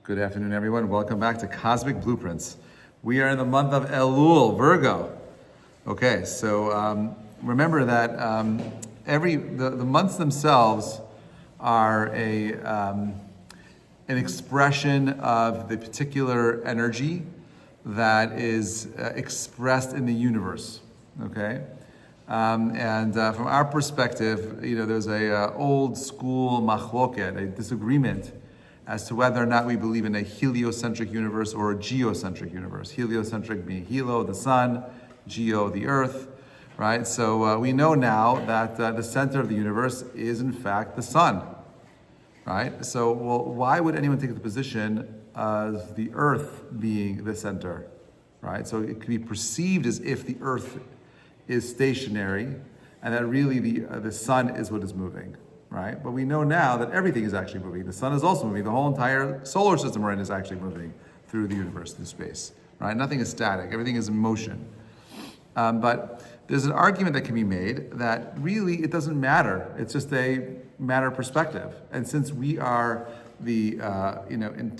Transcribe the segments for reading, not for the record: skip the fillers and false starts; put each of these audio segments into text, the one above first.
Good afternoon, everyone. Welcome back to Cosmic Blueprints. We are in the month of Elul, Virgo. Okay, so remember that the months themselves are an expression of the particular energy that is expressed in the universe. Okay, and from our perspective, there's a old school machloket, a disagreement as to whether or not we believe in a heliocentric universe or a geocentric universe. Heliocentric being helo, the sun, geo, the earth, right? So we know now that the center of the universe is in fact the sun, right? So why would anyone take the position of the earth being the center, right? So it could be perceived as if the earth is stationary and that really the sun is what is moving. Right? But we know now that everything is actually moving. The sun is also moving. The whole entire solar system we're in is actually moving through the universe, through space. Right? Nothing is static. Everything is in motion. But there's an argument that can be made that really it doesn't matter. It's just a matter of perspective. And since we are the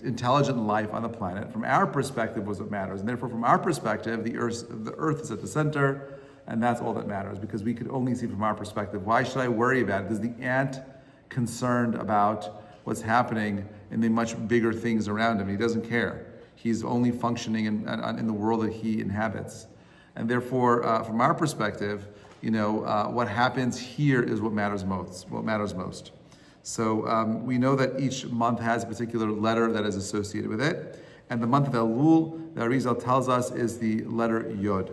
intelligent life on the planet, from our perspective was what matters. And therefore, from our perspective, the earth is at the center. And that's all that matters, because we could only see from our perspective. Why should I worry about it? Is the ant concerned about what's happening in the much bigger things around him? He doesn't care. He's only functioning in the world that he inhabits. And therefore, from our perspective, what happens here is what matters most. So we know that each month has a particular letter that is associated with it. And the month of Elul, the Arizal tells us, is the letter Yod.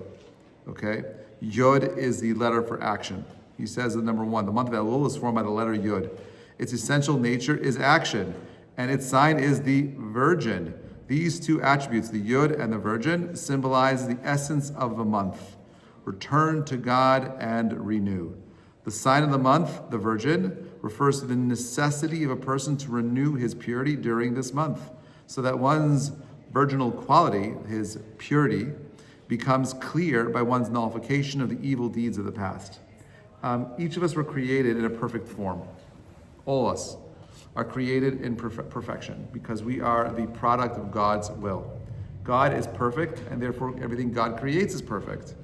Okay? Yod is the letter for action. He says that number one, the month of Elul is formed by the letter Yod. Its essential nature is action, and its sign is the Virgin. These two attributes, the Yod and the Virgin, symbolize the essence of the month. Return to God and renew. The sign of the month, the Virgin, refers to the necessity of a person to renew his purity during this month, so that one's virginal quality, his purity, becomes clear by one's nullification of the evil deeds of the past. Each of us were created in a perfect form. All of us are created in perfection because we are the product of God's will. God is perfect, and therefore everything God creates is perfect.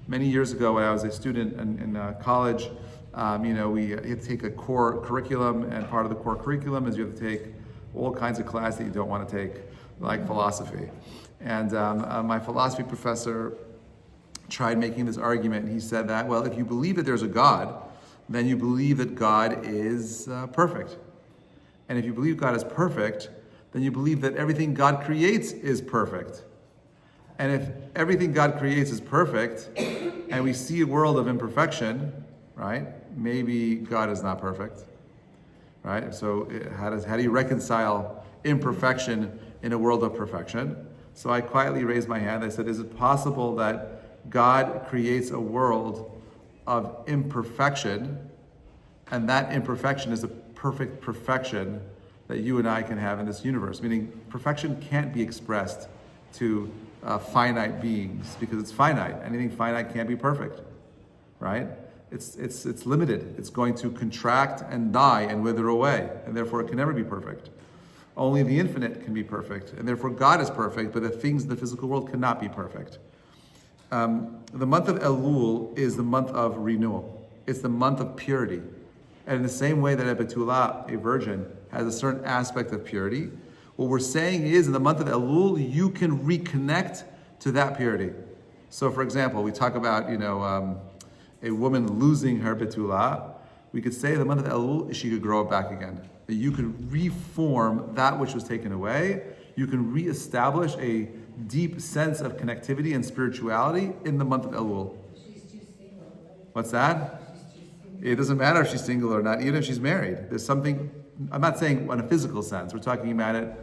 Many years ago, when I was a student in college, we had to take a core curriculum, and part of the core curriculum is you have to take all kinds of classes that you don't want to take, like philosophy. And my philosophy professor tried making this argument. He said that, well, if you believe that there's a God, then you believe that God is perfect. And if you believe God is perfect, then you believe that everything God creates is perfect. And if everything God creates is perfect, and we see a world of imperfection, right? Maybe God is not perfect, right? So how do you reconcile imperfection in a world of perfection? So I quietly raised my hand. I said, is it possible that God creates a world of imperfection, and that imperfection is a perfect perfection that you and I can have in this universe? Meaning perfection can't be expressed to finite beings because it's finite. Anything finite can't be perfect, right? It's limited. It's going to contract and die and wither away, and therefore it can never be perfect. Only the infinite can be perfect, and therefore God is perfect, but the things in the physical world cannot be perfect. The month of Elul is the month of renewal. It's the month of purity. And in the same way that a Betula, a virgin, has a certain aspect of purity, what we're saying is in the month of Elul, you can reconnect to that purity. So for example, we talk about, a woman losing her Betula. We could say in the month of Elul, she could grow it back again. That you can reform that which was taken away. You can reestablish a deep sense of connectivity and spirituality in the month of Elul. She's too single. What's that? It doesn't matter if she's single or not, even if she's married. There's something, I'm not saying on a physical sense, we're talking about it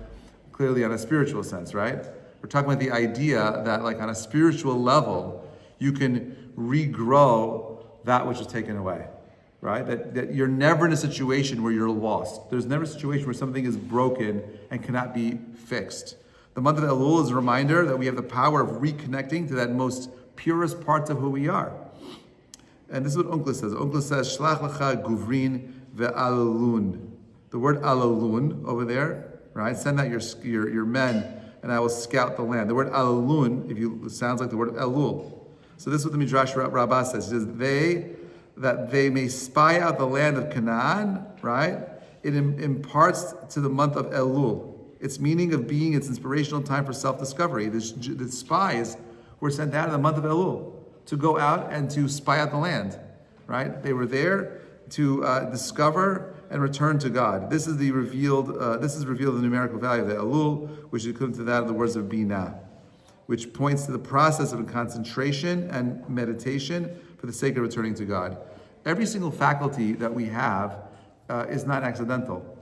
clearly on a spiritual sense, right? We're talking about the idea that like on a spiritual level, you can regrow that which was taken away. Right? That you're never in a situation where you're lost. There's never a situation where something is broken and cannot be fixed. The month of Elul is a reminder that we have the power of reconnecting to that most purest parts of who we are. And this is what Onkelos says. Onkelos says, Shlach lecha guvrin ve'alalun. The word alalun over there, right? Send out your men, and I will scout the land. The word alun, it sounds like the word elul. So this is what the Midrash Rabbah says. He says, that they may spy out the land of Canaan, right? It imparts to the month of Elul its meaning of being its inspirational time for self-discovery. The spies were sent out in the month of Elul to go out and to spy out the land, right? They were there to discover and return to God. This is revealed the numerical value of the Elul, which is equivalent to that of the words of Binah, which points to the process of concentration and meditation for the sake of returning to God. Every single faculty that we have is not accidental.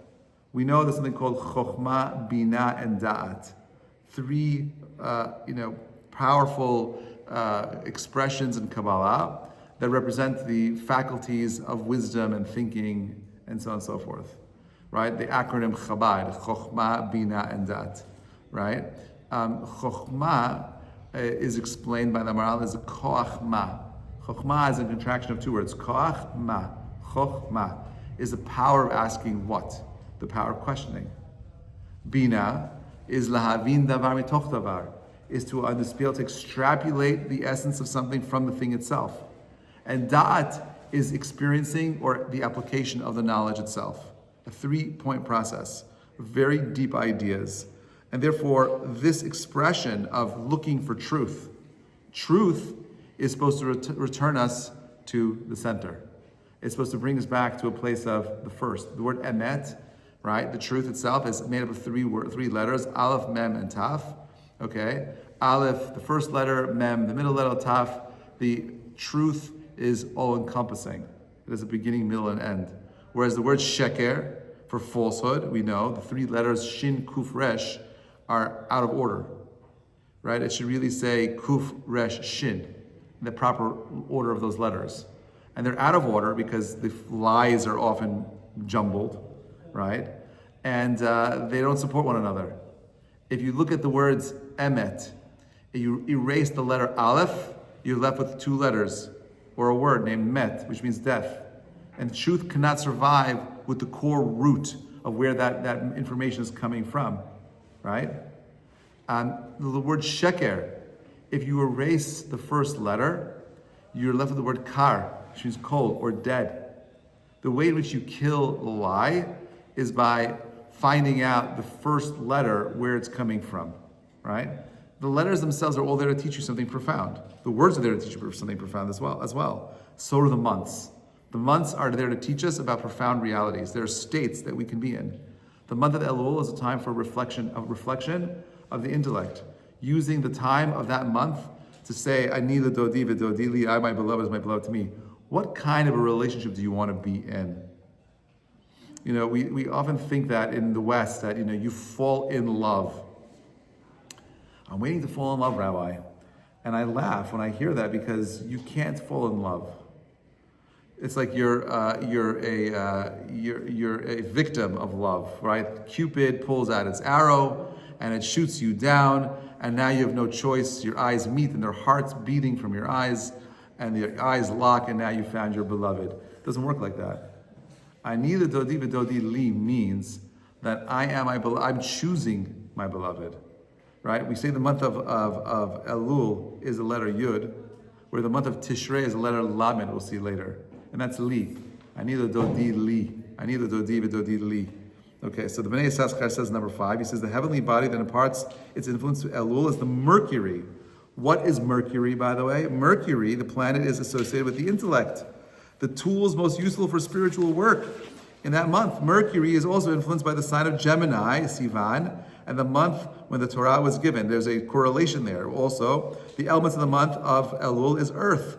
We know there's something called Chokhmah, Binah, and Da'at. Three, powerful expressions in Kabbalah that represent the faculties of wisdom and thinking and so on and so forth, right? The acronym Chabad, Chokhmah, Binah, and Da'at, right? Chokhmah is explained by the Maharal as a Koach Ma. Chokhmah is a contraction of two words. Koach Ma. Chokhmah is the power of asking what? The power of questioning. Bina is lahavin davar mitoch davar, is to be able to extrapolate the essence of something from the thing itself. And da'at is experiencing or the application of the knowledge itself. A 3-point process, very deep ideas. And therefore, this expression of looking for truth is supposed to return us to the center. It's supposed to bring us back to a place of the first. The word emet, right? The truth itself is made up of three letters, Aleph, Mem, and Taf. Okay? Aleph, the first letter, Mem, the middle letter, Taf. The truth is all-encompassing. It is a beginning, middle, and end. Whereas the word sheker, for falsehood, we know, the 3 letters, Shin, Kuf, Resh, are out of order. Right? It should really say Kuf, Resh, Shin, in the proper order of those letters. And they're out of order because the lies are often jumbled, right? And they don't support one another. If you look at the words emet, you erase the letter aleph, you're left with 2 letters, or a word named met, which means death. And truth cannot survive with the core root of where that information is coming from, right? The word sheker, if you erase the first letter, you're left with the word kar, which means cold or dead. The way in which you kill a lie is by finding out the first letter where it's coming from, right? The letters themselves are all there to teach you something profound. The words are there to teach you something profound as well. So are the months. The months are there to teach us about profound realities. There are states that we can be in. The month of Elul is a time for reflection of the intellect, using the time of that month to say, Ani l'dodi v'dodi li, I, my beloved, is my beloved to me. What kind of a relationship do you want to be in? We often think that in the West that, you fall in love. I'm waiting to fall in love, Rabbi. And I laugh when I hear that because you can't fall in love. It's like you're a victim of love, right? Cupid pulls out its arrow and it shoots you down, and now you have no choice. Your eyes meet and their hearts beating from your eyes, and the eyes lock, and now you found your beloved. It doesn't work like that. Ani l'dodi v'dodi li means that I'm choosing my beloved, right? We say the month of Elul is the letter Yud, where the month of Tishrei is the letter Lamed, we'll see later. And that's li. Ani l'dodi li. Ani l'dodi v'dodi li. Okay, so the Bnei Yissaschar says number 5, he says the heavenly body that imparts its influence to Elul is the Mercury. What is Mercury, by the way? Mercury, the planet, is associated with the intellect, the tools most useful for spiritual work in that month. Mercury is also influenced by the sign of Gemini, Sivan, and the month when the Torah was given. There's a correlation there. Also, the elements of the month of Elul is earth,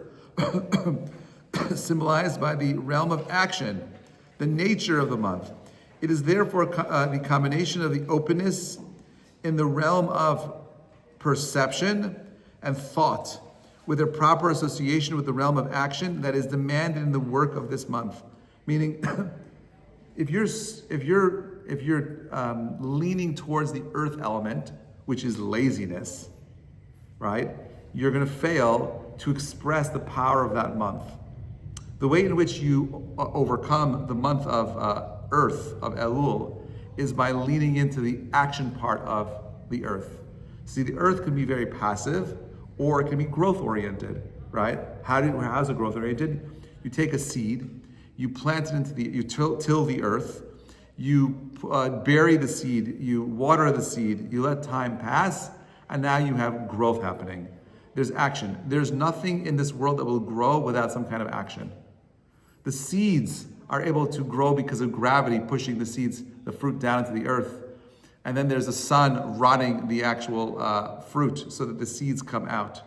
symbolized by the realm of action, the nature of the month. It is therefore the combination of the openness in the realm of perception and thought, with a proper association with the realm of action that is demanded in the work of this month. Meaning, if you're leaning towards the earth element, which is laziness, right? You're going to fail to express the power of that month. The way in which you overcome the month of Earth, of Elul, is by leaning into the action part of the earth. See, the earth can be very passive, or it can be growth-oriented, right? How's it growth-oriented? You take a seed, you plant it you till the earth, you bury the seed, you water the seed, you let time pass, and now you have growth happening. There's action. There's nothing in this world that will grow without some kind of action. The seeds are able to grow because of gravity pushing the fruit down into the earth. And then there's the sun rotting the actual fruit so that the seeds come out.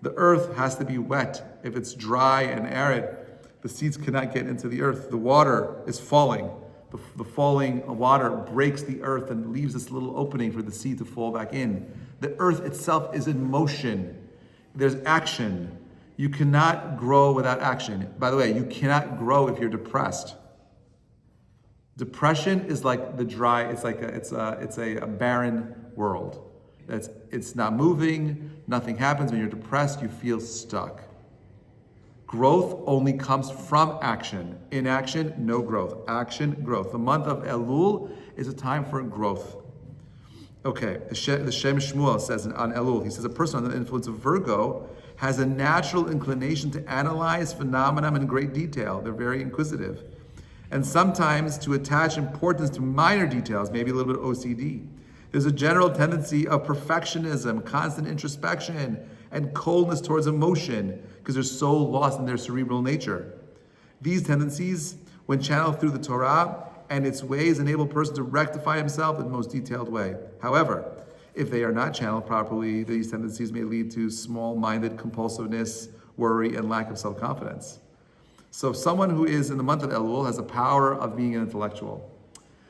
The earth has to be wet. If it's dry and arid, the seeds cannot get into the earth. The water is falling. The falling water breaks the earth and leaves this little opening for the seed to fall back in. The earth itself is in motion. There's action. You cannot grow without action. By the way, you cannot grow if you're depressed. Depression is like it's a barren world. It's not moving, nothing happens. When you're depressed, you feel stuck. Growth only comes from action. Inaction, no growth. Action, growth. The month of Elul is a time for growth. Okay, the Shem Shmuel says on Elul, he says a person under the influence of Virgo has a natural inclination to analyze phenomena in great detail. They're very inquisitive. And sometimes to attach importance to minor details, maybe a little bit of OCD. There's a general tendency of perfectionism, constant introspection, and coldness towards emotion because they're so lost in their cerebral nature. These tendencies, when channeled through the Torah and its ways, enable a person to rectify himself in the most detailed way. However, if they are not channeled properly, these tendencies may lead to small-minded compulsiveness, worry, and lack of self-confidence. So someone who is in the month of Elul has the power of being an intellectual.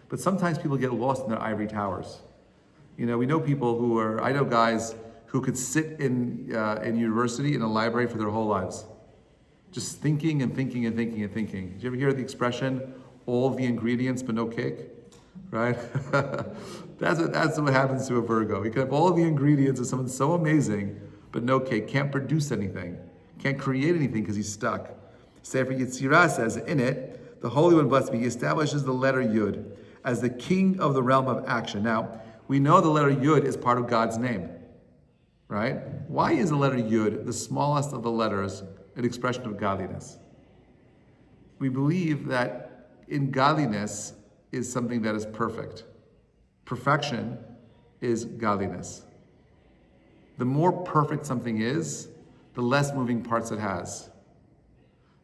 But sometimes people get lost in their ivory towers. We know people I know guys who could sit in university, in a library for their whole lives. Just thinking and thinking and thinking and thinking. Did you ever hear the expression, all the ingredients but no cake? Right? That's what happens to a Virgo. He can have all the ingredients of something so amazing, but no cake. Can't produce anything. Can't create anything because he's stuck. Sefer Yetzirah says, in it, the Holy One, blessed be, he establishes the letter Yud as the king of the realm of action. Now, we know the letter Yud is part of God's name, right? Why is the letter Yud, the smallest of the letters, an expression of godliness? We believe that in godliness is something that is perfect. Perfection is godliness. The more perfect something is, the less moving parts it has.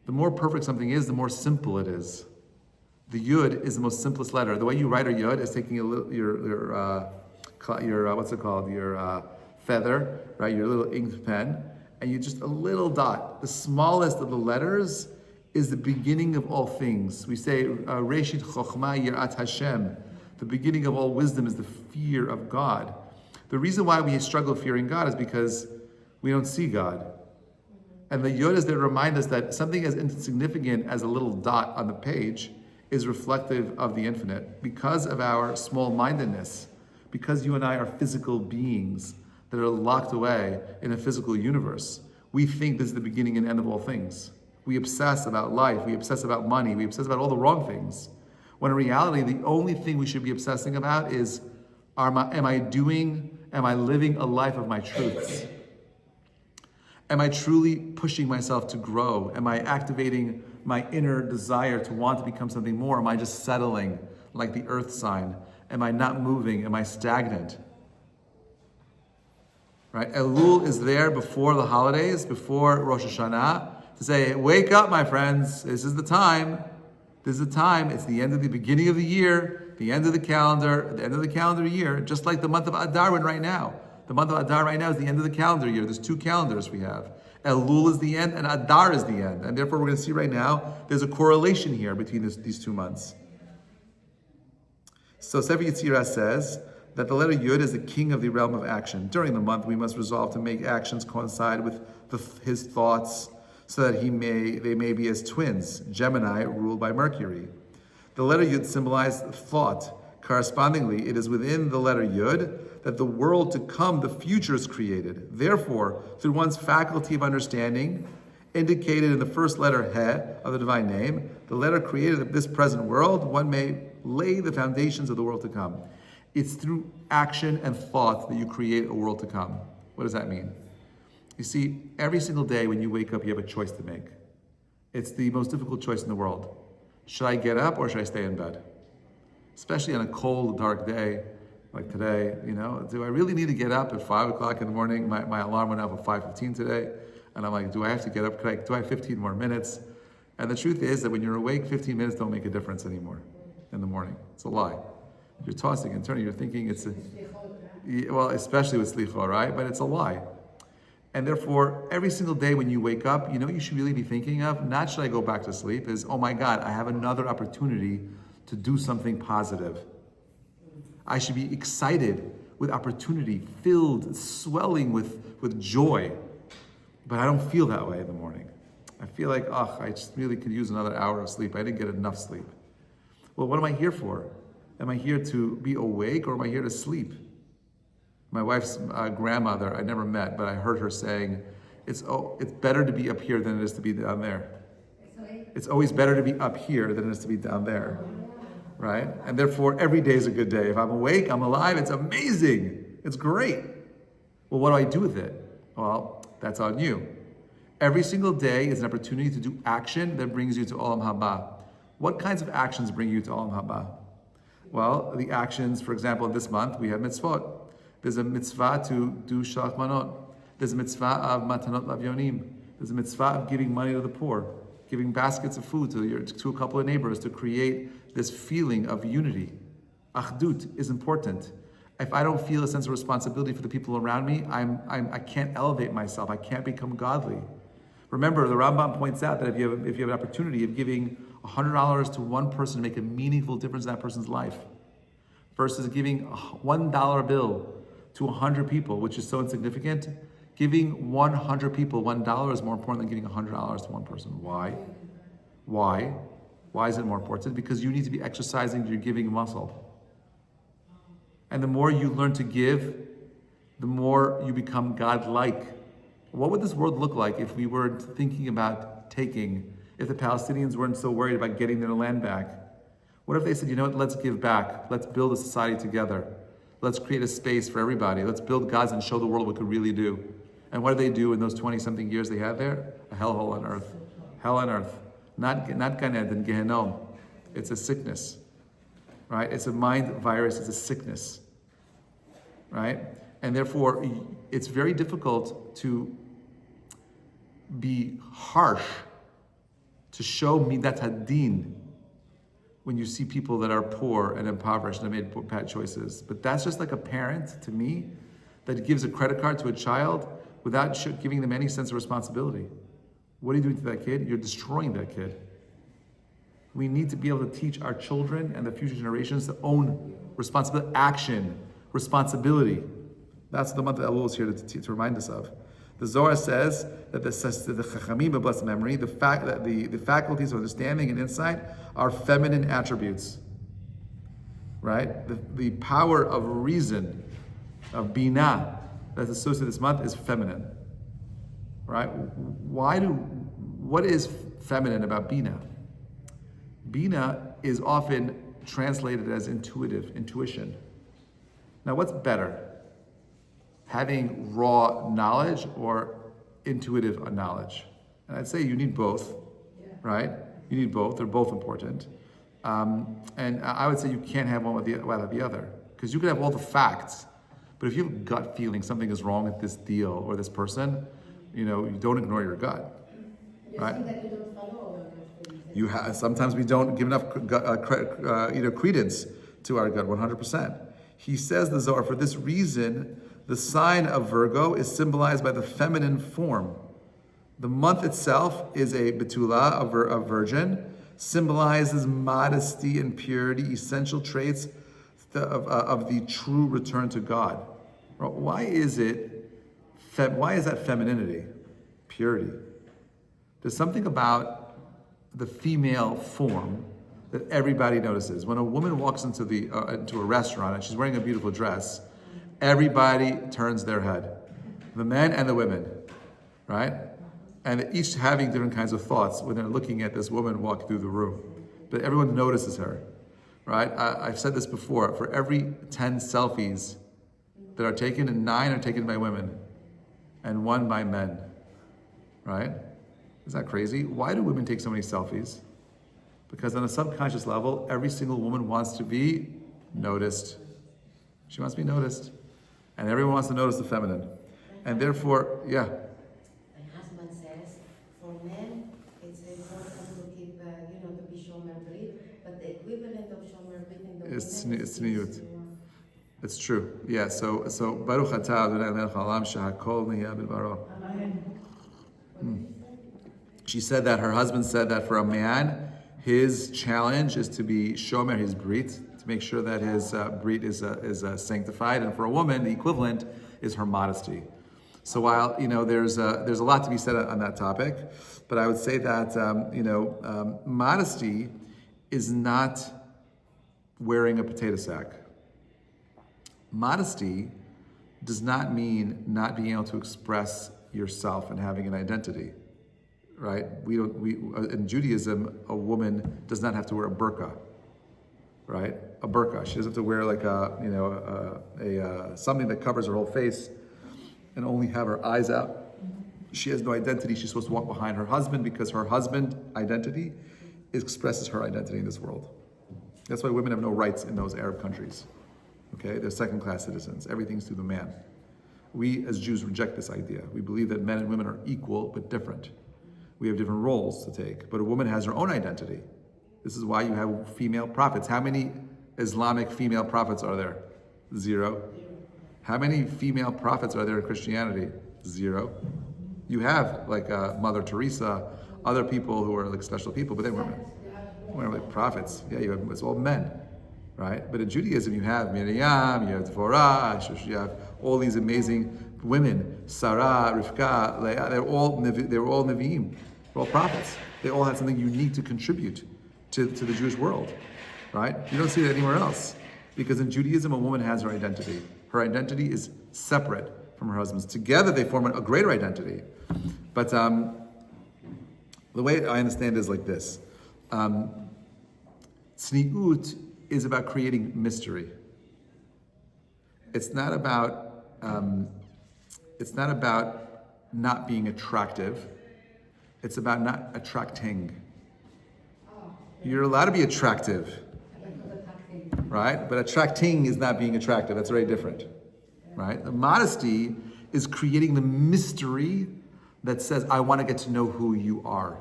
The more perfect something is, the more simple it is. The Yud is the most simplest letter. The way you write a Yud is taking your feather, right? Your little ink pen, and you just a little dot. The smallest of the letters is the beginning of all things. We say, Reshit Chochma Yirat Hashem. The beginning of all wisdom is the fear of God. The reason why we struggle fearing God is because we don't see God. And the Yod is there to remind us that something as insignificant as a little dot on the page is reflective of the infinite. Because of our small-mindedness, because you and I are physical beings that are locked away in a physical universe, we think this is the beginning and end of all things. We obsess about life, we obsess about money, we obsess about all the wrong things. When in reality, the only thing we should be obsessing about is, am I living a life of my truths? Am I truly pushing myself to grow? Am I activating my inner desire to want to become something more? Am I just settling like the earth sign? Am I not moving? Am I stagnant? Right? Elul is there before the holidays, before Rosh Hashanah, to say, wake up, my friends. This is the time. This is the time. It's the end of the beginning of the year, the end of the calendar year, just like the month of Adar right now. The month of Adar right now is the end of the calendar year. There's two calendars we have. Elul is the end and Adar is the end. And therefore we're going to see right now, there's a correlation here between these 2 months. So Sefer Yetzirah says that the letter Yud is the king of the realm of action. During the month, we must resolve to make actions coincide with his thoughts so that they may be as twins, Gemini ruled by Mercury. The letter Yud symbolizes thought. Correspondingly, it is within the letter Yud that the world to come, the future, is created. Therefore, through one's faculty of understanding, indicated in the first letter He of the divine name, the letter created this present world, one may lay the foundations of the world to come. It's through action and thought that you create a world to come. What does that mean? You see, every single day when you wake up, you have a choice to make. It's the most difficult choice in the world. Should I get up or should I stay in bed? Especially on a cold, dark day like today, do I really need to get up at 5 o'clock in the morning? My alarm went off at 5:15 today. And I'm like, do I have to get up? Do I have 15 more minutes? And the truth is that when you're awake, 15 minutes don't make a difference anymore in the morning. It's a lie. You're tossing and turning, you're thinking especially with slicha, right? But it's a lie. And therefore, every single day when you wake up, you should really be thinking of, not should I go back to sleep, is, oh my God, I have another opportunity to do something positive. I should be excited with opportunity, filled, swelling with joy. But I don't feel that way in the morning. I feel like, I just really could use another hour of sleep. I didn't get enough sleep. Well, what am I here for? Am I here to be awake or am I here to sleep? My wife's grandmother, I never met, but I heard her saying, it's better to be up here than it is to be down there. It's always better to be up here than it is to be down there, right? And therefore, every day is a good day. If I'm awake, I'm alive, it's amazing. It's great. Well, what do I do with it? Well, that's on you. Every single day is an opportunity to do action that brings you to Olam Haba. What kinds of actions bring you to Olam Haba? Well, the actions, for example, this month we have mitzvot. There's a mitzvah to do shalach manot. There's a mitzvah of matanot lavyonim. There's a mitzvah of giving money to the poor, giving baskets of food to a couple of neighbors to create this feeling of unity. Achdut is important. If I don't feel a sense of responsibility for the people around me, I can't elevate myself. I can't become godly. Remember, the Rambam points out that if you have an opportunity of giving $100 to one person to make a meaningful difference in that person's life, versus giving a $1 bill to 100 people, which is so insignificant, giving 100 people $1 is more important than giving $100 to one person. Why? Why is it more important? Because you need to be exercising your giving muscle. And the more you learn to give, the more you become God-like. What would this world look like if we weren't thinking about taking, if the Palestinians weren't so worried about getting their land back? What if they said, let's give back. Let's build a society together. Let's create a space for everybody. Let's build gods and show the world what we could really do. And what do they do in those 20-something years they had there? A hellhole on earth. Hell on earth. Not Gan Eden, Gehenom. It's a sickness, right? It's a mind virus. It's a sickness, right? And therefore, it's very difficult to be harsh, to show midat hadin when you see people that are poor and impoverished and have made bad choices. But that's just like a parent, to me, that gives a credit card to a child without giving them any sense of responsibility. What are you doing to that kid? You're destroying that kid. We need to be able to teach our children and the future generations to own responsibility, action, responsibility. That's what the month of Elul is here to remind us of. The Zohar says that the Chachamim of blessed memory, the fact that the faculties of understanding and insight are feminine attributes, right? The power of reason, of binah, that's associated with this month is feminine, right? What is feminine about binah? Binah is often translated as intuition. Now, what's better? Having raw knowledge or intuitive knowledge? And I'd say you need both, right? You need both. They're both important. And I would say you can't have one without the other. Because you could have all the facts, but if you have a gut feeling something is wrong with this deal or this person, you don't ignore your gut, right? Sometimes we don't give enough credence to our gut, 100%. He says, the Zohar, for this reason, the sign of Virgo is symbolized by the feminine form. The month itself is a betula, a virgin, symbolizes modesty and purity, essential traits of the true return to God. Why is that femininity? Purity. There's something about the female form that everybody notices. When a woman walks into a restaurant and she's wearing a beautiful dress, everybody turns their head. The men and the women, right? And each having different kinds of thoughts when they're looking at this woman walk through the room. But everyone notices her. right? I've said this before. For every 10 selfies that are taken, and 9 are taken by women, and 1 by men, right? Is that crazy? Why do women take so many selfies? Because on a subconscious level, every single woman wants to be noticed. She wants to be noticed. And everyone wants to notice the feminine. And therefore, yeah. My husband says, for men, it's important to keep, to be shomer brit, but the equivalent of shomer brit in the women is tzniut. It's true. Yeah, so Baruch atah Adonai melech haolam shehakol nihya bidbaro. She said that, her husband said that for a man, his challenge is to be shomer his brit, to make sure that his brit is sanctified, and for a woman, the equivalent is her modesty. So while there's a lot to be said on that topic, but I would say that modesty is not wearing a potato sack. Modesty does not mean not being able to express yourself and having an identity, right? In Judaism, a woman does not have to wear a burqa, right? A burqa. She doesn't have to wear like something that covers her whole face and only have her eyes out. She has no identity. She's supposed to walk behind her husband because her husband identity expresses her identity in this world. That's why women have no rights in those Arab countries. Okay, they're second-class citizens. Everything's through the man. We as Jews reject this idea. We believe that men and women are equal but different. We have different roles to take, but a woman has her own identity. This is why you have female prophets. How many Islamic female prophets are there? 0. How many female prophets are there in Christianity? 0. You have like Mother Teresa, other people who are like special people, but they weren't like prophets. Yeah, it's all men, right? But in Judaism, you have Miriam, you have Torah, you have all these amazing women, Sarah, Rivka, Leah. They were all Nevi'im. They're all prophets. They all had something unique to contribute to the Jewish world, right? You don't see that anywhere else. Because in Judaism, a woman has her identity. Her identity is separate from her husband's. Together, they form a greater identity. But the way I understand it is like this. Tzniut is about creating mystery. It's not about not being attractive. It's about not attracting. You're allowed to be attractive, right? But attracting is not being attractive. That's very different, right? The modesty is creating the mystery that says, I want to get to know who you are,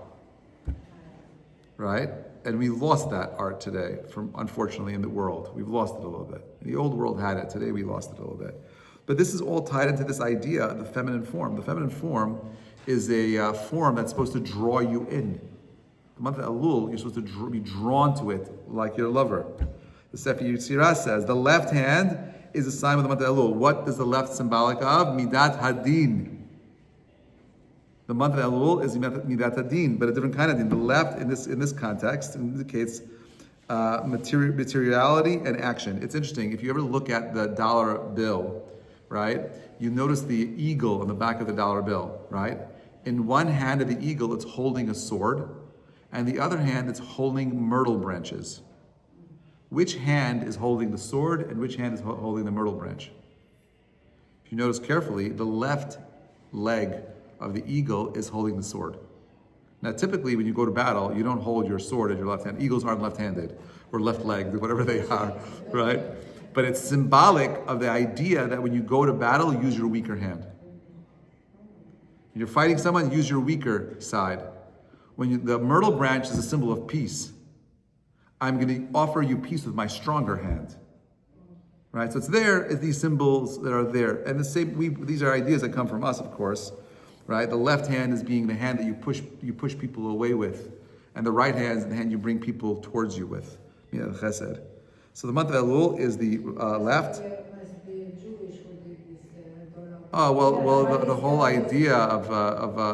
right? And we lost that art today, unfortunately, in the world. We've lost it a little bit. The old world had it. Today, we lost it a little bit. But this is all tied into this idea of the feminine form. The feminine form is a form that's supposed to draw you in. The month of Elul, you're supposed to be drawn to it like your lover. The Sefer Yetzirah says, the left hand is a sign of the month of Elul. What is the left symbolic of? Midat Hadin. The month of Elul is Midat Hadin, but a different kind of din. The left, in this context, indicates materiality and action. It's interesting. If you ever look at the dollar bill, right, you notice the eagle on the back of the dollar bill, right? In one hand of the eagle, it's holding a sword, and the other hand, it's holding myrtle branches. Which hand is holding the sword, and which hand is holding the myrtle branch? If you notice carefully, the left leg of the eagle is holding the sword. Now, typically, when you go to battle, you don't hold your sword in your left hand. Eagles aren't left-handed, or left-legged, whatever they are, right? But it's symbolic of the idea that when you go to battle, use your weaker hand. When you're fighting someone, use your weaker side. The myrtle branch is a symbol of peace. I'm going to offer you peace with my stronger hand. Right? So it's these symbols that are there. And these are ideas that come from us, of course. Right? The left hand is being the hand that you push people away with. And the right hand is the hand you bring people towards you with. Chesed. So the month of Elul is the left. Oh, well, the whole idea of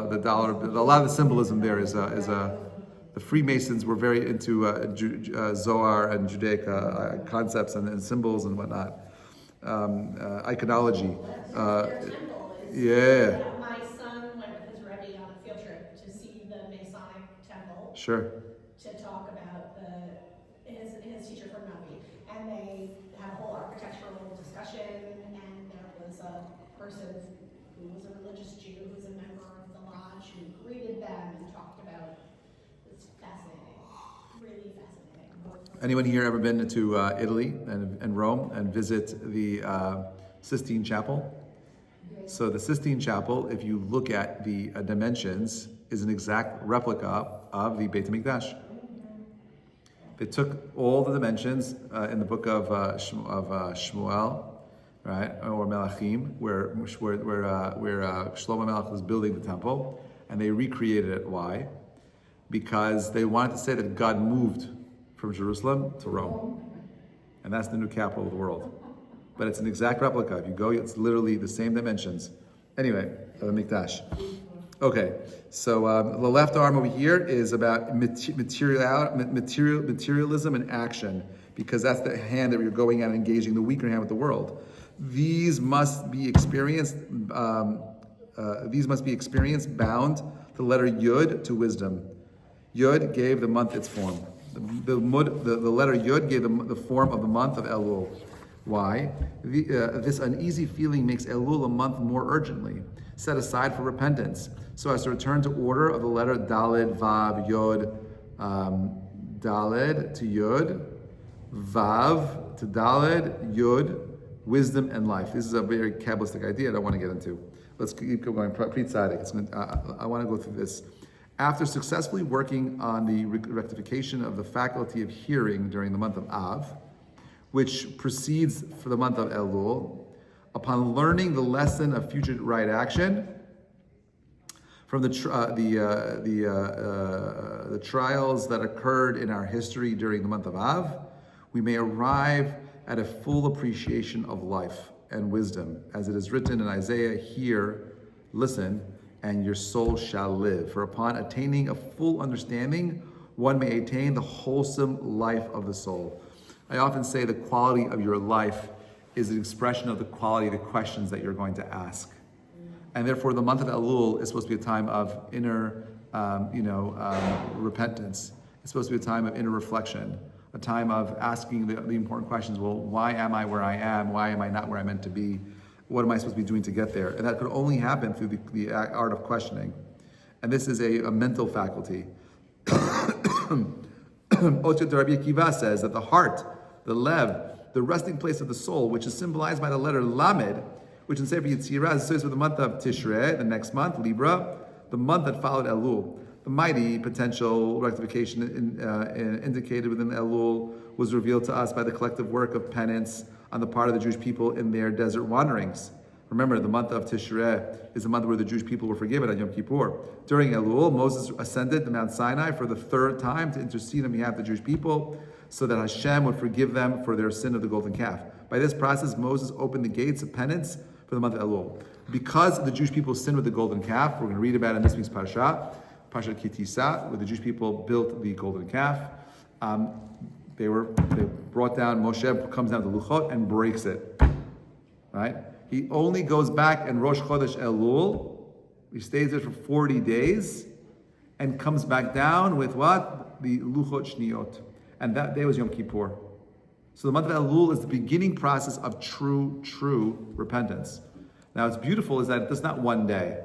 the dollar, a lot of the symbolism there is the Freemasons were very into Zohar and Judaic concepts and symbols and whatnot. Iconology. Yeah. My son went with his Rebbe on a field trip to see the Masonic temple. Sure. To talk about his teacher from Navi person who was a religious Jew, who was a member of the lodge, who greeted them and talked about. It's fascinating, really fascinating. Anyone here ever been to Italy and Rome and visit the Sistine Chapel? So the Sistine Chapel, if you look at the dimensions, is an exact replica of the Beit HaMikdash. They took all the dimensions in the book of Shmuel, right, or Melachim, where Shlomo Melech was building the temple, and they recreated it. Why? Because they wanted to say that God moved from Jerusalem to Rome, and that's the new capital of the world. But it's an exact replica. If you go, it's literally the same dimensions. Anyway, the Mikdash. Okay, so the left arm over here is about materialism and action, because that's the hand that you're going at and engaging the weaker hand with the world. These must be experienced. Bound the letter Yud to wisdom. Yud gave the month its form. The letter Yud gave the form of the month of Elul. Why? This uneasy feeling makes Elul a month more urgently set aside for repentance, so as to return to order of the letter Daled, Vav, Yod, Daled to Yod, Vav to Daled, Yod, wisdom and life. This is a very Kabbalistic idea I don't want to get into. Let's keep going. I want to go through this. After successfully working on the rectification of the faculty of hearing during the month of Av, which precedes for the month of Elul, upon learning the lesson of future right action from the trials that occurred in our history during the month of Av, we may arrive at a full appreciation of life and wisdom, as it is written in Isaiah, "Hear, listen, and your soul shall live. For upon attaining a full understanding, one may attain the wholesome life of the soul." I often say the quality of your life is an expression of the quality of the questions that you're going to ask. And therefore, the month of Elul is supposed to be a time of inner, repentance. It's supposed to be a time of inner reflection, a time of asking the important questions. Well, why am I where I am? Why am I not where I'm meant to be? What am I supposed to be doing to get there? And that could only happen through the art of questioning. And this is a mental faculty. Otiot Rabbi Akiva says that the heart, the lev, the resting place of the soul, which is symbolized by the letter Lamed, which in Sefer Yetzirah is associated with the month of Tishrei, the next month, Libra, the month that followed Elul. The mighty potential rectification indicated within Elul was revealed to us by the collective work of penance on the part of the Jewish people in their desert wanderings. Remember, the month of Tishrei is the month where the Jewish people were forgiven on Yom Kippur. During Elul, Moses ascended to Mount Sinai for the third time to intercede on behalf of the Jewish people, so that Hashem would forgive them for their sin of the golden calf. By this process, Moses opened the gates of penance for the month of Elul. Because the Jewish people sinned with the golden calf, we're going to read about it in this week's Parashat Kitisa, where the Jewish people built the golden calf. They brought down, Moshe comes down to Luchot and breaks it, right? He only goes back in Rosh Chodesh Elul. He stays there for 40 days and comes back down with what? The Luchot Shniot. And that day was Yom Kippur. So the month of Elul is the beginning process of true repentance. Now, what's beautiful is that it's not one day.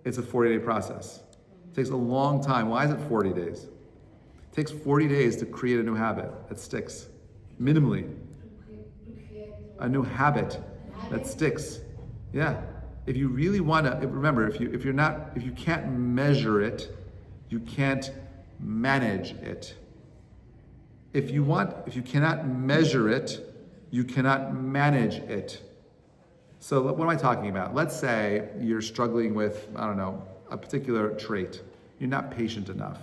It's a 40-day process. It takes a long time. Why is it 40 days? It takes 40 days to create a new habit that sticks, minimally. A new habit that sticks. Yeah. If you really want to, remember, if you can't measure it, you can't manage it. If you cannot measure it, you cannot manage it. So what am I talking about? Let's say you're struggling with, a particular trait. You're not patient enough.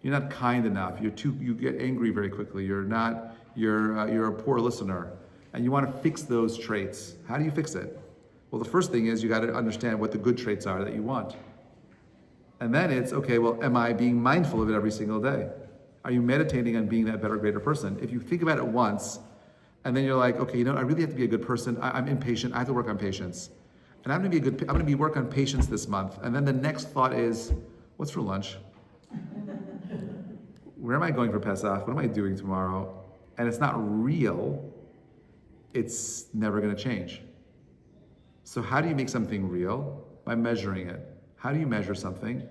You're not kind enough. You get angry very quickly. You're a poor listener. And you want to fix those traits. How do you fix it? Well, the first thing is you got to understand what the good traits are that you want. And then it's, okay, well, am I being mindful of it every single day? Are you meditating on being that better, greater person? If you think about it once, and then you're like, okay, I really have to be a good person. I'm impatient. I have to work on patience. And I'm going to work on patience this month. And then the next thought is, what's for lunch? Where am I going for Pesach? What am I doing tomorrow? And it's not real. It's never going to change. So how do you make something real? By measuring it. How do you measure something?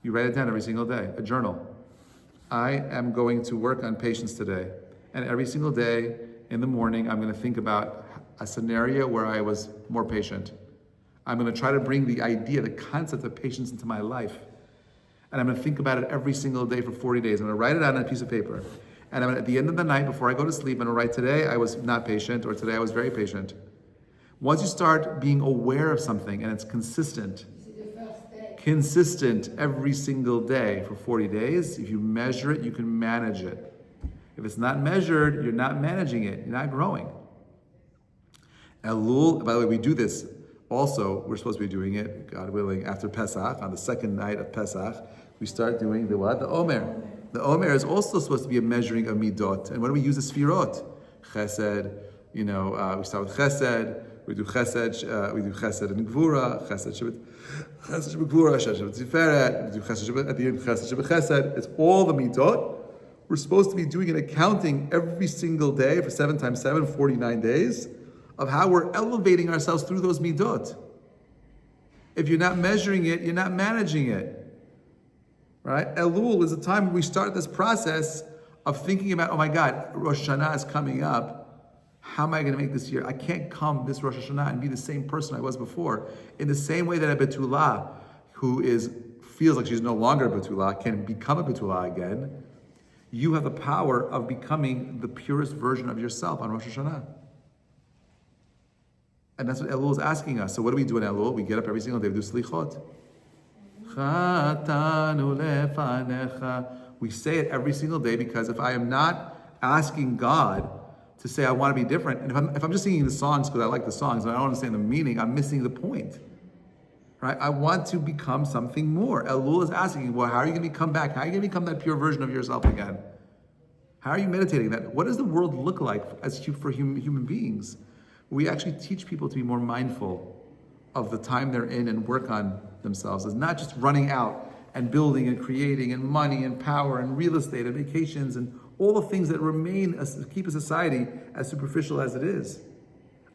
You write it down every single day, a journal. I am going to work on patience today. And every single day in the morning, I'm going to think about a scenario where I was more patient. I'm going to try to bring the idea, the concept of patience into my life. And I'm going to think about it every single day for 40 days. I'm going to write it out on a piece of paper. And at the end of the night, before I go to sleep, I'm going to write, today I was not patient, or today I was very patient. Once you start being aware of something and it's consistent every single day for 40 days, if you measure it, you can manage it. If it's not measured, you're not managing it, you're not growing. Elul, by the way, we do this also, we're supposed to be doing it, God willing, after Pesach, on the second night of Pesach, we start doing the what? The Omer. The Omer is also supposed to be a measuring of midot. And what do we use? The Sfirot. Chesed, we start with Chesed, we do Chesed and Gvura, Chesed Shebegvura, Chesed Shebetiferet, we do Chesed at the end, Chesed Shebechesed. It's all the midot. We're supposed to be doing an accounting every single day for 7 times 7, 49 days, of how we're elevating ourselves through those midot. If you're not measuring it, you're not managing it. Right? Elul is a time when we start this process of thinking about, oh my God, Rosh Hashanah is coming up. How am I going to make this year? I can't come this Rosh Hashanah and be the same person I was before. In the same way that a Betulah, who feels like she's no longer a Betulah, can become a Betulah again, you have the power of becoming the purest version of yourself on Rosh Hashanah. And that's what Elul is asking us. So what do we do in Elul? We get up every single day, we do slichot. We say it every single day because if I am not asking God to say I want to be different, and if I'm just singing the songs because I like the songs and I don't understand the meaning, I'm missing the point. Right? I want to become something more. Elul is asking, well, how are you going to come back? How are you going to become that pure version of yourself again? How are you meditating that? What does the world look like for human beings? We actually teach people to be more mindful of the time they're in and work on themselves. It's not just running out and building and creating and money and power and real estate and vacations and all the things that keep a society as superficial as it is.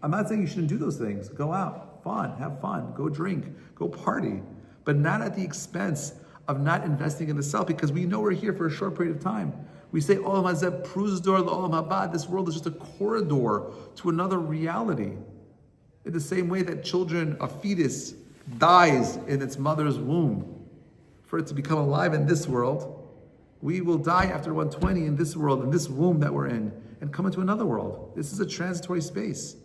I'm not saying you shouldn't do those things. Go out, have fun, go drink, go party, but not at the expense of not investing in the self, because we know we're here for a short period of time. We say, Olam hazeh prusdor l'olam haba. This world is just a corridor to another reality. In the same way that a fetus dies in its mother's womb for it to become alive in this world, we will die after 120 in this world, in this womb that we're in, and come into another world. This is a transitory space.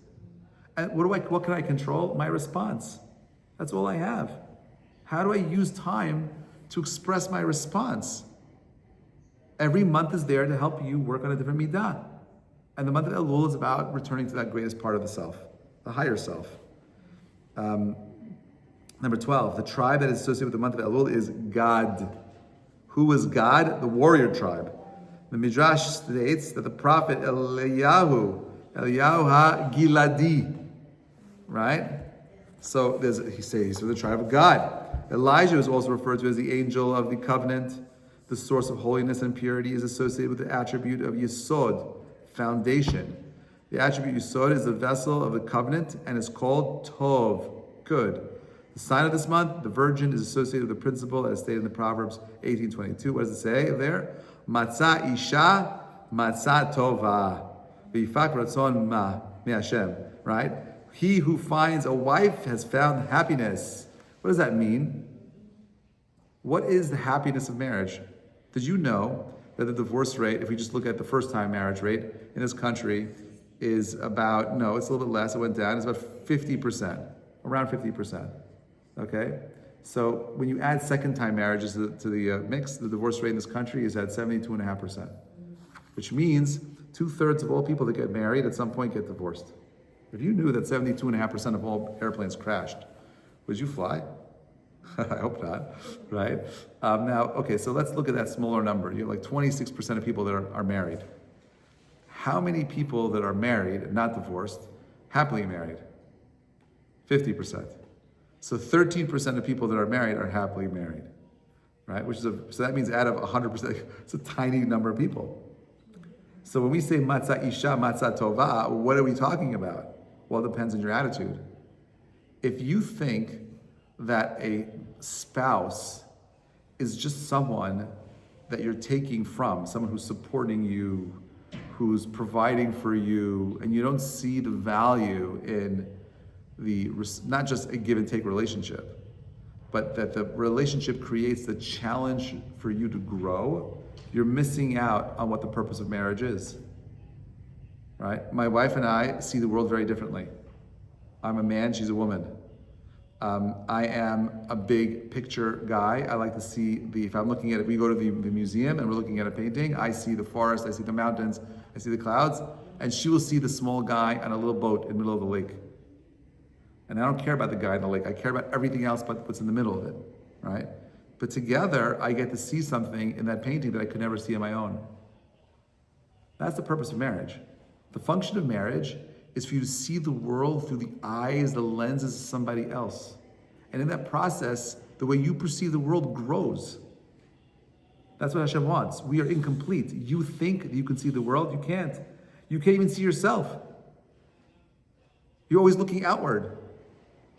And what can I control? My response. That's all I have. How do I use time to express my response? Every month is there to help you work on a different midah. And the month of Elul is about returning to that greatest part of the self, the higher self. Number 12, the tribe that is associated with the month of Elul is Gad. Who is Gad? The warrior tribe. The Midrash states that the prophet Eliyahu ha-Giladi, right? So he's from the tribe of God. Elijah is also referred to as the angel of the covenant. The source of holiness and purity is associated with the attribute of Yesod, foundation. The attribute Yesod is the vessel of the covenant and is called Tov, good. The sign of this month, the virgin, is associated with the principle as stated in the Proverbs 18:22. What does it say there? Matzah isha, matzah tova, v'yifak ratzon mi Hashem. Right? He who finds a wife has found happiness. What does that mean? What is the happiness of marriage? Did you know that the divorce rate, if we just look at the first-time marriage rate in this country, is about, no, it's a little bit less, it went down, it's about 50%, around 50%, okay? So when you add second-time marriages to the mix, the divorce rate in this country is at 72.5%, which means 2/3 of all people that get married at some point get divorced. If you knew that 72.5% of all airplanes crashed, would you fly? I hope not, right? So let's look at that smaller number. You have like 26% of people that are married. How many people that are married, not divorced, happily married? 50%. So 13% of people that are married are happily married, right? So that means out of 100%, it's a tiny number of people. So when we say matzah isha, matzah tova, what are we talking about? Well, it depends on your attitude. If you think that a spouse is just someone that you're taking from, someone who's supporting you, who's providing for you, and you don't see the value in not just a give and take relationship, but that the relationship creates the challenge for you to grow, you're missing out on what the purpose of marriage is, right? My wife and I see the world very differently. I'm a man, she's a woman. I am a big picture guy. I like to see if we go to the museum and we're looking at a painting, I see the forest, I see the mountains, I see the clouds, and she will see the small guy on a little boat in the middle of the lake. And I don't care about the guy in the lake, I care about everything else but what's in the middle of it, right? But together, I get to see something in that painting that I could never see on my own. That's the purpose of marriage. The function of marriage is for you to see the world through the eyes, the lenses of somebody else. And in that process, the way you perceive the world grows. That's what Hashem wants. We are incomplete. You think that you can see the world, you can't. You can't even see yourself. You're always looking outward.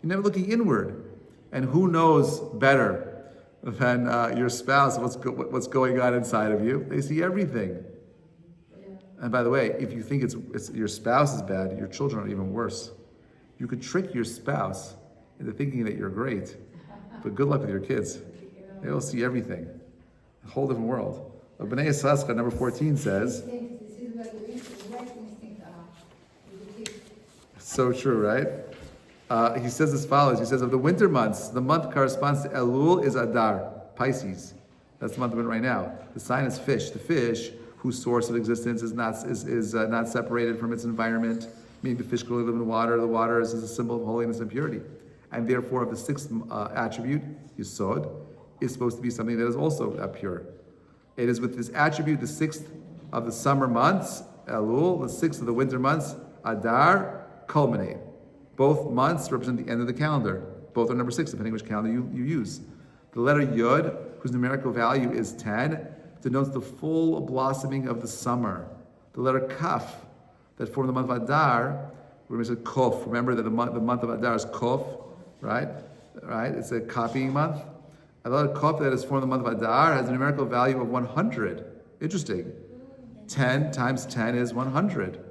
You're never looking inward. And who knows better than your spouse what's going on inside of you? They see everything. And by the way, if you think it's your spouse is bad, your children are even worse. You could trick your spouse into thinking that you're great, but good luck with your kids. They will see everything. A whole different world. B'nai Yisrael, number 14 says, so true, right? He says as follows, he says, of the winter months, the month corresponds to Elul is Adar, Pisces. That's the month we're in right now. The sign is fish. The fish, whose source of existence is not separated from its environment, meaning the fish can only live in water. The water is a symbol of holiness and purity. And therefore, of the sixth attribute, Yesod, is supposed to be something that is also pure. It is with this attribute, the sixth of the summer months, Elul, the sixth of the winter months, Adar, culminate. Both months represent the end of the calendar. Both are number 6, depending which calendar you use. The letter Yod, whose numerical value is 10, denotes the full blossoming of the summer. The letter Kaf, that form the month of Adar, we said Kof. Remember that the month of Adar is Kof, right? Right? It's a copying month. And the letter Kof that is formed the month of Adar has a numerical value of 100. Interesting. 10 times 10 is 100.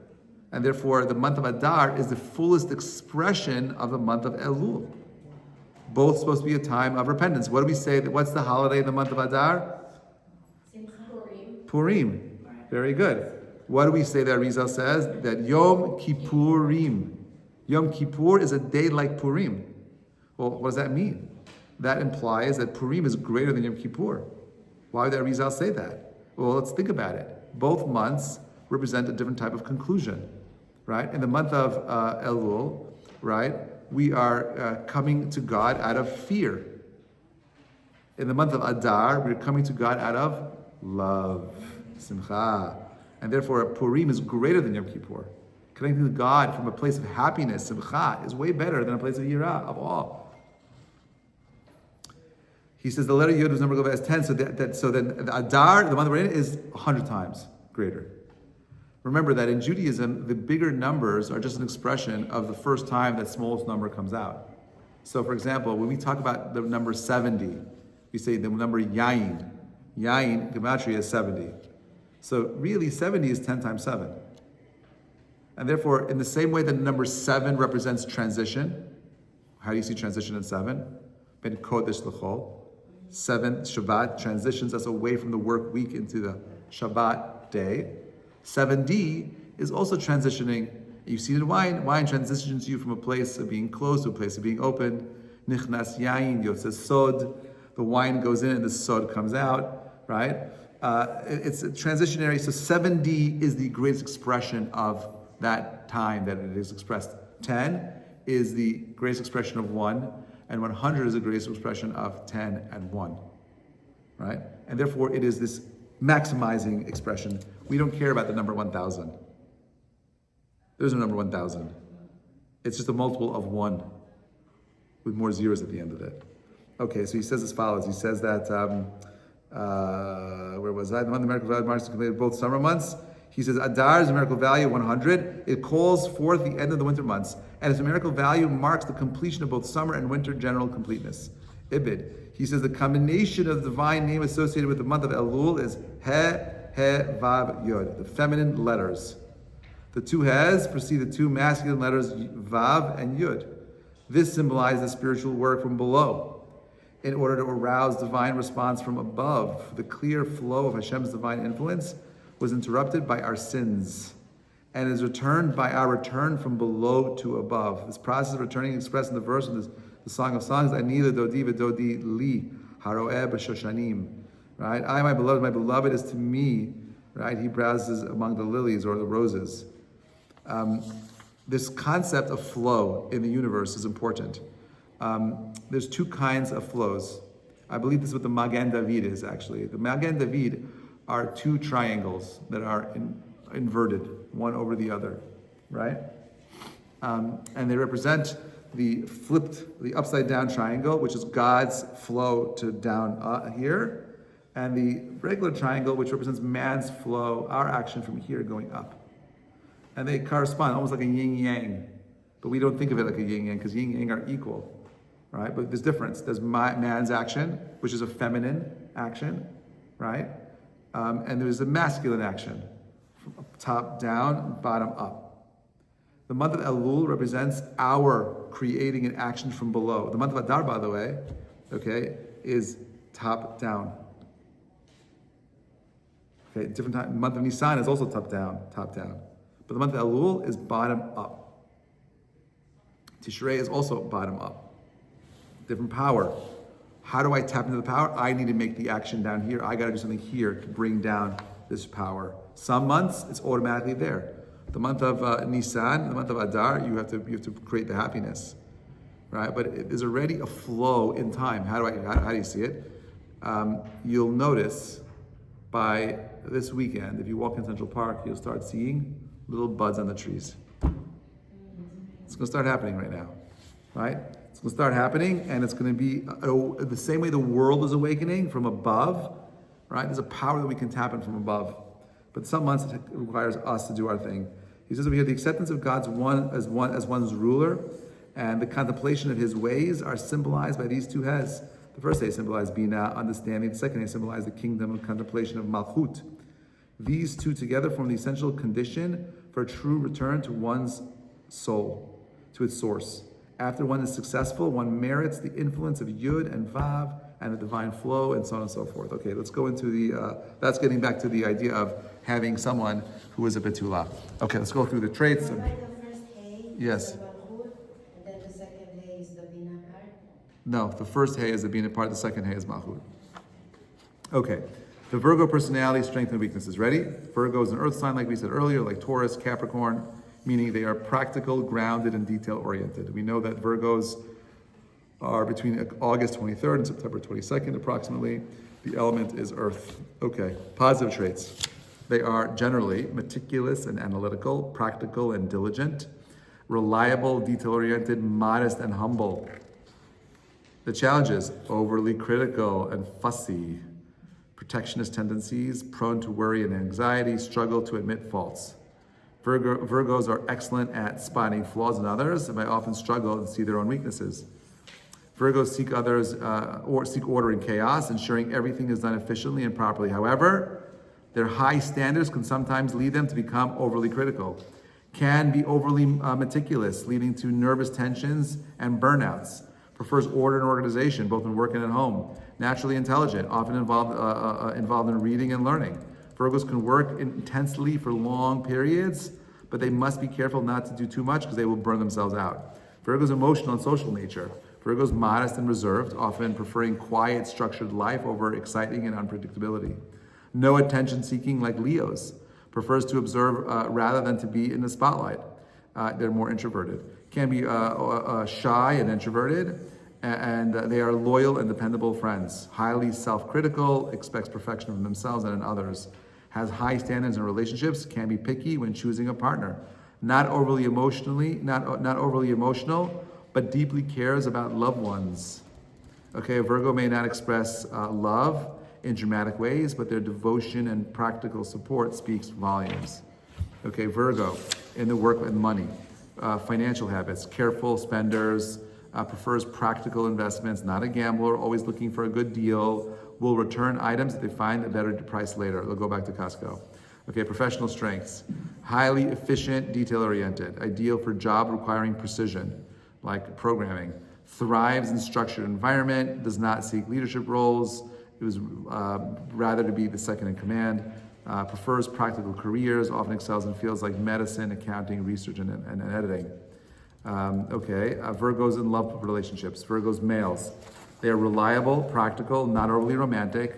And therefore, the month of Adar is the fullest expression of the month of Elul. Both supposed to be a time of repentance. What do we say? What's the holiday in the month of Adar? Purim. Very good. What do we say that Rizal says? That Yom Kippurim. Yom Kippur is a day like Purim. Well, what does that mean? That implies that Purim is greater than Yom Kippur. Why would that Rizal say that? Well, let's think about it. Both months represent a different type of conclusion, right? In the month of Elul, right, we are coming to God out of fear. In the month of Adar, we're coming to God out of love, simcha. And therefore, Purim is greater than Yom Kippur. Connecting to God from a place of happiness, simcha, is way better than a place of yirah, of awe. He says the letter Yod was number as 10, so then the Adar, the month we're in, is 100 times greater. Remember that in Judaism, the bigger numbers are just an expression of the first time that smallest number comes out. So for example, when we talk about the number 70, we say the number Yain. Yain, Gematria is 70. So really 70 is 10 times 7. And therefore, in the same way that the number 7 represents transition, how do you see transition in 7? Ben Kodesh L'chol. 7, Shabbat, transitions us away from the work week into the Shabbat day. 7D is also transitioning. You see it in wine. Wine transitions you from a place of being closed to a place of being open. Nichnas yain yotze sod. The wine goes in and the sod comes out, right? It's a transitionary. So 7D is the greatest expression of that time that it is expressed. 10 is the greatest expression of 1, and 100 is the greatest expression of 10 and 1, right? And therefore it is this maximizing expression. We don't care about the number 1,000. There's no number 1,000. It's just a multiple of 1 with more zeros at the end of it. Okay, so he says as follows. He says that, where was I? The month of American Value marks completed both summer months. He says, Adar is a numerical value of 100. It calls forth the end of the winter months, and its numerical value marks the completion of both summer and winter general completeness. Ibid. He says the combination of the divine name associated with the month of Elul is He, Vav, Yod, the feminine letters. The two Hes precede the two masculine letters Vav and Yud. This symbolizes the spiritual work from below, in order to arouse divine response from above. The clear flow of Hashem's divine influence was interrupted by our sins, and is returned by our return from below to above. This process of returning expressed in the verse of the Song of Songs, Ani Dodi v'Dodi li, haroeh b'shoshanim. Right? I, my beloved is to me, right? He browses among the lilies or the roses. This concept of flow in the universe is important. There's two kinds of flows. I believe this is what the Magen David is actually. The Magen David are two triangles that are inverted, one over the other, right? And they represent the upside down triangle, which is God's flow to down here, and the regular triangle, which represents man's flow, our action from here going up. And they correspond almost like a yin-yang, but we don't think of it like a yin-yang because yin-yang are equal, right? But there's difference. There's man's action, which is a feminine action, right? And there's a masculine action, from top down, bottom up. The month of Elul represents our creating an action from below. The month of Adar, by the way, okay, is top down. Okay, different time. The month of Nisan is also top down. But the month of Elul is bottom up. Tishrei is also bottom up. Different power. How do I tap into the power? I need to make the action down here. I got to do something here to bring down this power. Some months it's automatically there. The month of Nisan, the month of Adar, you have to create the happiness, right? But there's already a flow in time. How do you see it? You'll notice by this weekend, if you walk in Central Park, you'll start seeing little buds on the trees. It's going to start happening right now, right? It's going to start happening, and it's going to be the same way the world is awakening from above, right? There's a power that we can tap in from above. But some months it requires us to do our thing. He says over here, the acceptance of God's as one's ruler and the contemplation of his ways are symbolized by these two Hes. The first He symbolized Bina, understanding. The second He symbolized the kingdom and contemplation of Malchut. These two together form the essential condition for a true return to one's soul, to its source. After one is successful, one merits the influence of Yud and Vav and the divine flow and so on and so forth. Okay, let's go into that's getting back to the idea of having someone who is a Betula. Okay, let's go through the traits. The first He Yes. is the Malchut, and then the second He is the Bina part. No, the first He is the Bina part, the second He is Malchut. Okay, the Virgo personality, strengths and weaknesses. Ready? Virgo is an earth sign, like we said earlier, like Taurus, Capricorn, meaning they are practical, grounded, and detail-oriented. We know that Virgos are between August 23rd and September 22nd, approximately. The element is earth. Okay, positive traits. They are generally meticulous and analytical, practical and diligent, reliable, detail-oriented, modest and humble. The challenges: overly critical and fussy, protectionist tendencies, prone to worry and anxiety, struggle to admit faults. Virgos are excellent at spotting flaws in others and may often struggle and see their own weaknesses. Virgos seek order in chaos, ensuring everything is done efficiently and properly. However, their high standards can sometimes lead them to become overly critical, can be overly meticulous, leading to nervous tensions and burnouts. Prefers order and organization, both in work and at home. Naturally intelligent, often involved in reading and learning. Virgos can work intensely for long periods, but they must be careful not to do too much because they will burn themselves out. Virgos emotional and social nature. Virgos modest and reserved, often preferring quiet, structured life over exciting and unpredictability. No attention seeking like Leos. Prefers to observe rather than to be in the spotlight. They're more introverted. Can be shy and introverted, and they are loyal and dependable friends. Highly self-critical, expects perfection from themselves and in others. Has high standards in relationships, can be picky when choosing a partner. Not overly emotional, but deeply cares about loved ones. Okay, Virgo may not express love in dramatic ways, but their devotion and practical support speaks volumes. Okay, Virgo, in the work and money, financial habits, careful spenders, prefers practical investments, not a gambler, always looking for a good deal, will return items if they find a better price later. They'll go back to Costco. Okay, professional strengths, highly efficient, detail-oriented, ideal for job requiring precision, like programming, thrives in structured environment, does not seek leadership roles, it was rather to be the second in command, prefers practical careers, often excels in fields like medicine, accounting, research, and editing. Virgos in love relationships. Virgos males. They are reliable, practical, not overly romantic,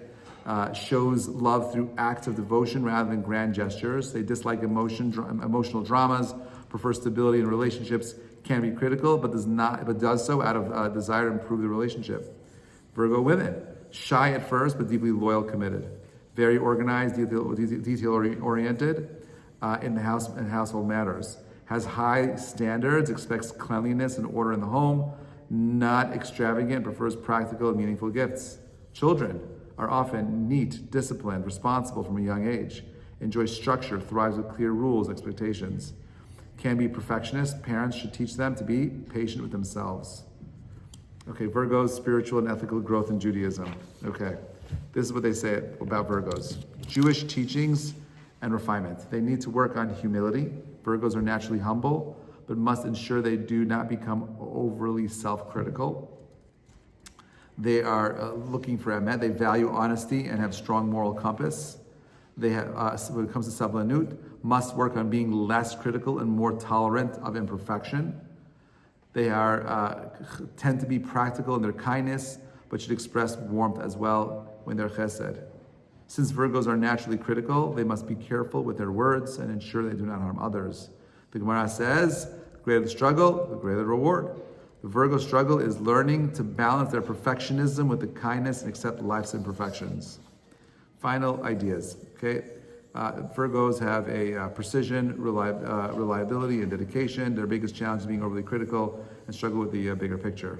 shows love through acts of devotion rather than grand gestures. They dislike emotional dramas, prefer stability in relationships, can be critical, but does so out of desire to improve the relationship. Virgo women, shy at first, but deeply loyal, committed. Very organized, detail-oriented in household matters. Has high standards, expects cleanliness and order in the home, not extravagant, prefers practical and meaningful gifts. Children are often neat, disciplined, responsible from a young age, enjoys structure, thrives with clear rules, expectations. Can be perfectionists. Parents should teach them to be patient with themselves. Okay, Virgos, spiritual and ethical growth in Judaism. Okay, this is what they say about Virgos. Jewish teachings and refinement. They need to work on humility. Virgos are naturally humble, but must ensure they do not become overly self-critical. They are looking for emet. They value honesty and have strong moral compass. They have, when it comes to sablanut, must work on being less critical and more tolerant of imperfection. They tend to be practical in their kindness, but should express warmth as well when they're chesed. Since Virgos are naturally critical, they must be careful with their words and ensure they do not harm others. The Gemara says, the greater the struggle, the greater the reward. The Virgo struggle is learning to balance their perfectionism with the kindness and accept life's imperfections. Final ideas, okay? Virgos have a precision, reliability, and dedication. Their biggest challenge is being overly critical and struggle with the bigger picture.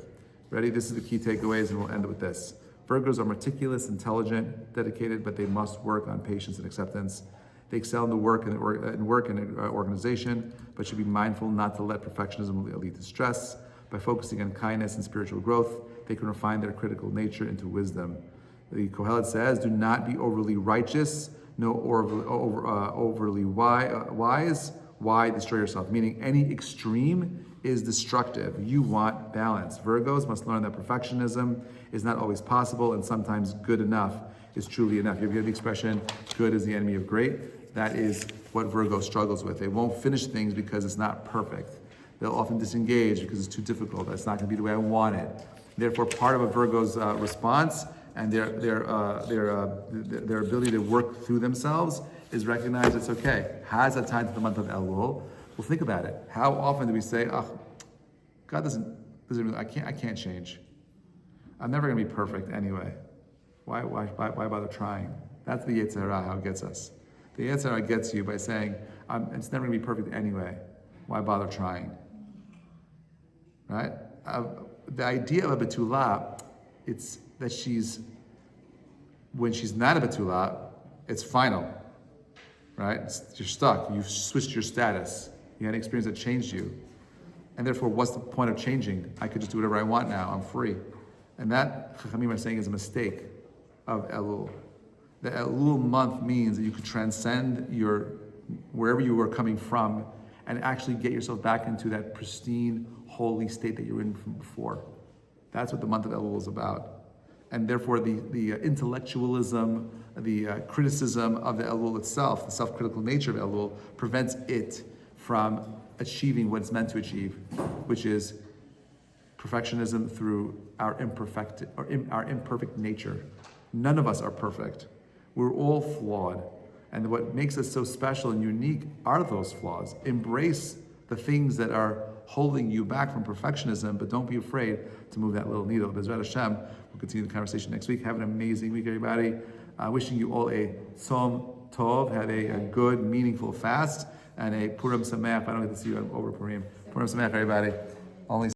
Ready? This is the key takeaways, and we'll end with this. Virgos are meticulous, intelligent, dedicated, but they must work on patience and acceptance. They excel in the work and organization, but should be mindful not to let perfectionism lead to stress. By focusing on kindness and spiritual growth, they can refine their critical nature into wisdom. The Kohelet says, do not be overly righteous, no overly wise. Why destroy yourself? Meaning any extreme is destructive. You want balance. Virgos must learn that perfectionism is not always possible, and sometimes good enough is truly enough. You ever hear the expression, good is the enemy of great? That is what Virgo struggles with. They won't finish things because it's not perfect. They'll often disengage because it's too difficult. That's not going to be the way I want it. Therefore, part of a Virgo's response and their ability to work through themselves is recognize it's okay. Has a time to the month of Elul. Well, think about it. How often do we say, "Oh, God doesn't really, I can't change. I'm never going to be perfect anyway. Why bother trying?" That's the Yetzer Hara, how it gets us. The Yetzer Hara gets you by saying, "It's never going to be perfect anyway. Why bother trying?" Right? The idea of a Betula, it's that when she's not a Betula, it's final. Right? You're stuck. You've switched your status. You had an experience that changed you. And therefore, what's the point of changing? I could just do whatever I want now. I'm free. And that, Chachamim are saying, is a mistake of Elul. The Elul month means that you could transcend wherever you were coming from and actually get yourself back into that pristine, holy state that you were in from before. That's what the month of Elul is about. And therefore, the intellectualism, the criticism of the Elul itself, the self-critical nature of Elul, prevents it from achieving what it's meant to achieve, which is perfectionism through our imperfect nature. None of us are perfect. We're all flawed. And what makes us so special and unique are those flaws. Embrace the things that are holding you back from perfectionism, but don't be afraid to move that little needle. Bezrat Hashem, we'll continue the conversation next week. Have an amazing week, everybody. Wishing you all a Tzom Tov. Have a good, meaningful fast, and a Purim Sameach. I don't get to see you over Purim. Purim Sameach, everybody. Only